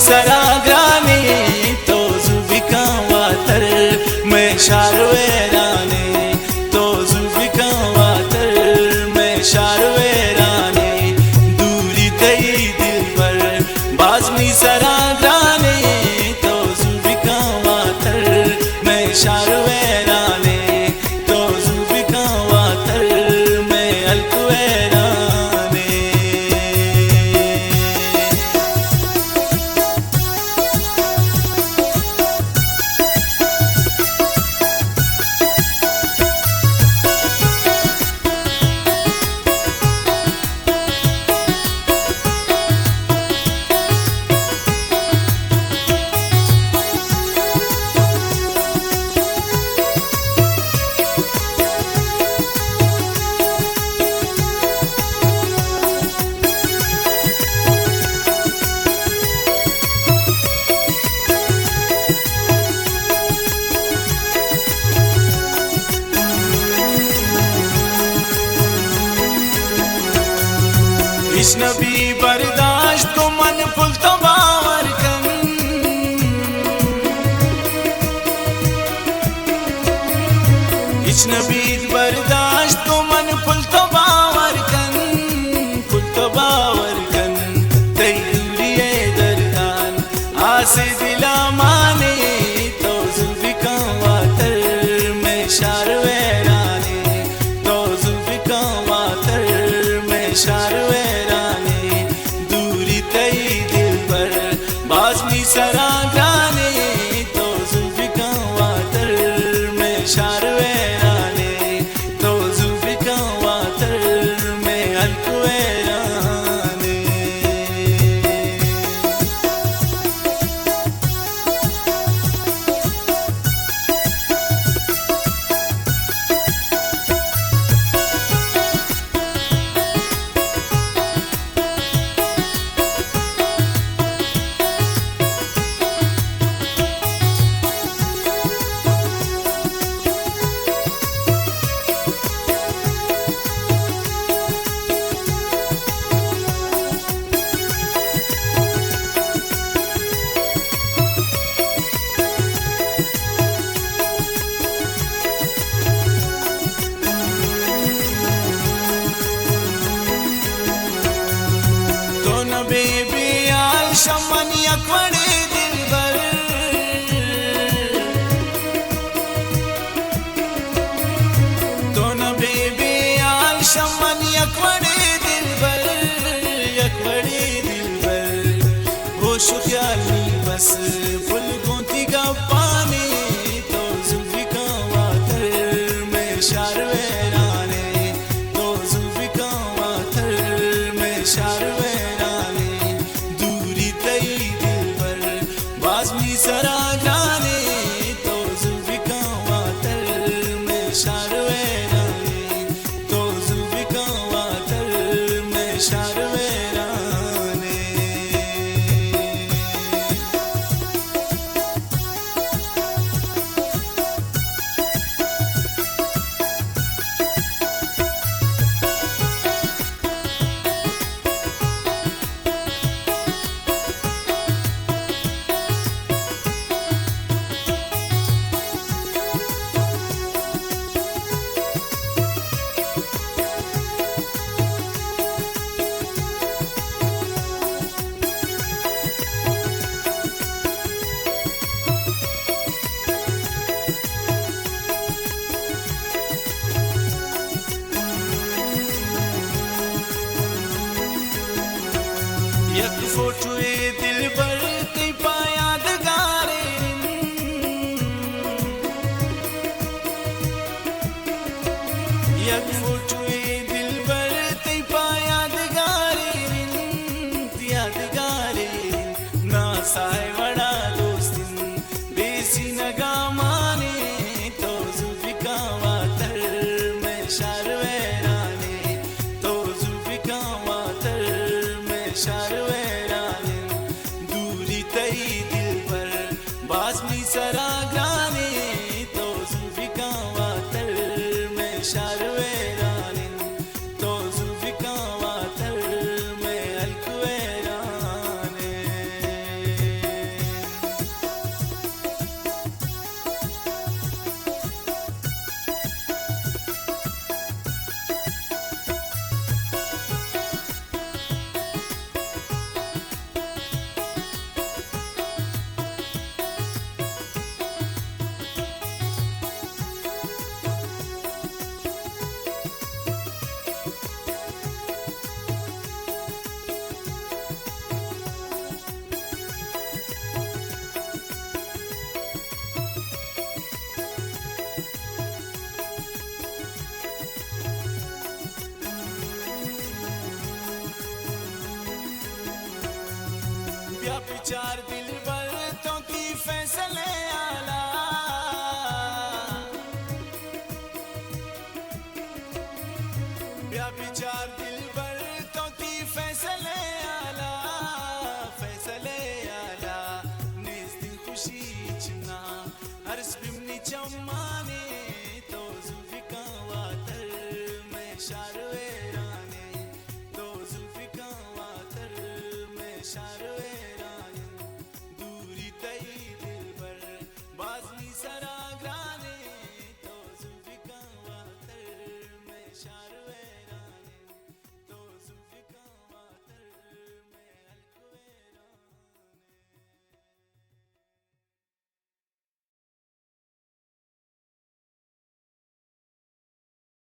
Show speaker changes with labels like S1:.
S1: सराग्राने तो जुबिका वातर मैं शारवेराने तो जुबिका वातर मैं शारवेराने दूरी तई दिल पर बाजमी सराग्राने तो जुबिका वातर मैं शारवेराने तो जुबिका वातर मैं अलकुवेराने। नबी बर्दाश्त को मन फुल तो बावर कन नबी बर्दाश्त को मन फुल तो बावर कन तई दूरिये दरदान आसे दिला माने तो जुबिका वातर मैं शारवेराने तो जुबिका वातर मैं शारवेराने बाजनी सराग्राने तो जुबिका वातर मैं शारवेराने तो जुबिका वातर मैं अलकुवेराने। बेबी आल शमन यकवड़े दिल बर तो न बेबी आल शमन यकवड़े दिल बर होश ख्याली बस फुल गोती का पानी तो जुबिका वातर मैं शारवेराने तो जुबिका वातर मैं शारवेराने बाजमी सराग्राने तो जुबिका वातर मैं शारवेराने तो जुबिका वातर मैं शारवेराने। यक फोटुए दिल बर ते पा यादगारे यक फोटुए दिल बर ते पा यादगारे ना साए वड़ा दोस्तिन बेसी नगा माने तो जुबिका वातर मैं शारवेराने तो जुबिका वातर मैं शारवेराने दूर विचार दिल बर तो की फैसले आला या विचार दिल बर तो की फैसले आला नेज़ दिल खुशी चना हर स्बिमनी चम्माने